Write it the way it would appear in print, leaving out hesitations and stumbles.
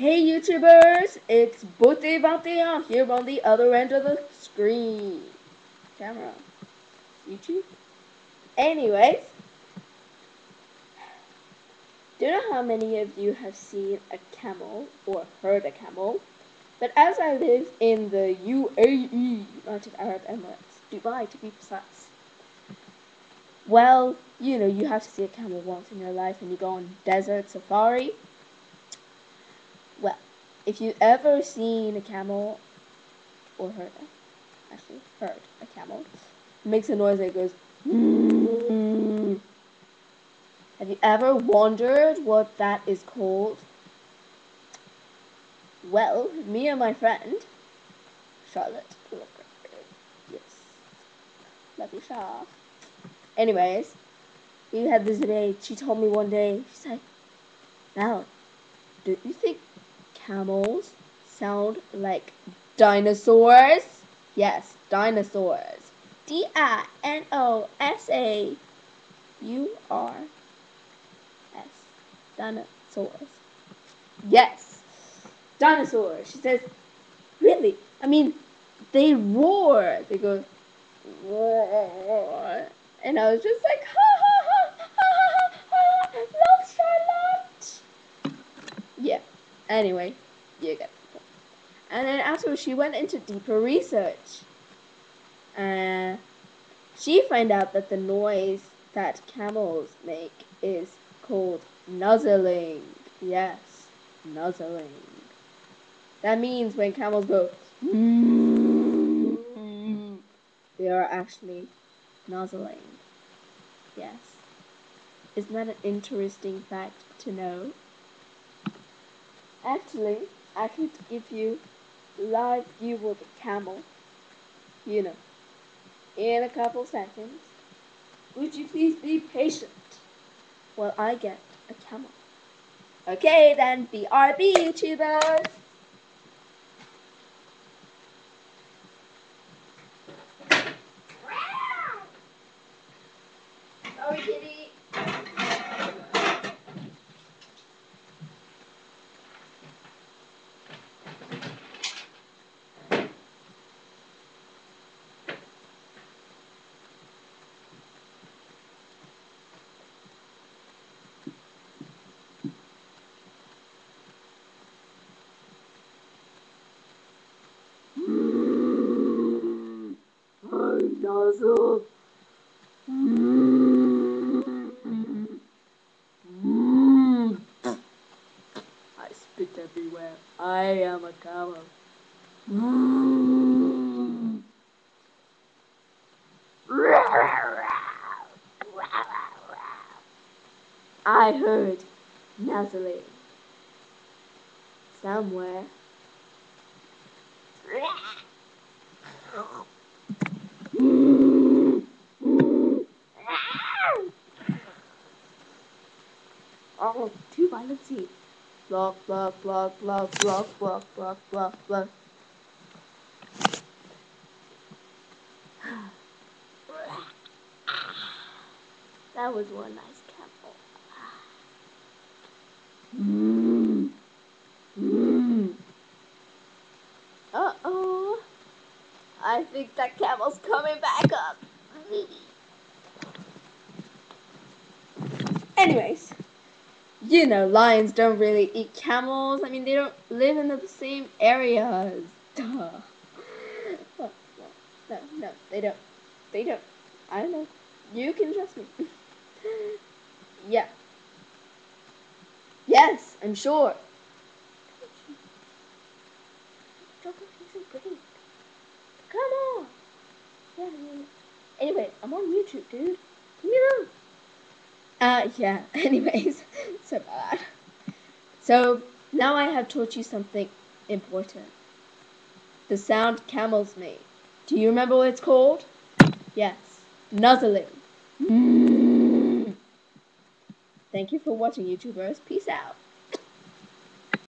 Hey YouTubers, it's Bote Bante here on the other end of the screen. Camera. YouTube? Anyways, do you know how many of you have seen a camel or heard a camel? But as I live in the UAE, United Arab Emirates, Dubai to be precise, well, you have to see a camel once in your life and you go on desert safari. Well, if you've ever seen a camel or heard a camel, it makes a noise that goes, mm. Have you ever wondered what that is called? Well, me and my friend, Charlotte, yes, love you, Char. Anyways, we had this debate. She told me one day, she's like, Mel, do you think camels sound like dinosaurs? Yes, dinosaurs. DINOSAURS. Dinosaurs. Yes, dinosaurs. She says, really? I mean, they roar. They go, roar. And I was just like, ha ha ha ha ha ha, love Charlotte. Yeah. Anyway, you get the point. And then afterwards, she went into deeper research. She found out that the noise that camels make is called nuzzling. Yes, nuzzling. That means when camels go, they are actually nuzzling. Yes. Isn't that an interesting fact to know? Actually, I could give you live view of a camel, in a couple seconds. Would you please be patient while I get a camel? Okay, then, BRB, YouTubers! Sorry, kitty. I nuzzle. I spit everywhere. I am a camel. I heard nuzzling somewhere. Oh, too violent scene. Block, block, block, block, block, block, block, block, block. That was one nice camel. Uh-oh. I think that camel's coming back up. Anyways, lions don't really eat camels. I mean, they don't live in the same areas. Duh. Well, no, they don't. They don't. I don't know. You can trust me. Yeah. Yes, I'm sure. Come on. Yeah. Anyway, I'm on YouTube, dude. Leave me alone. Yeah. Anyways, so bad. So now I have taught you something important. The sound camels make. Do you remember what it's called? Yes. Nuzzling. Thank you for watching, YouTubers. Peace out.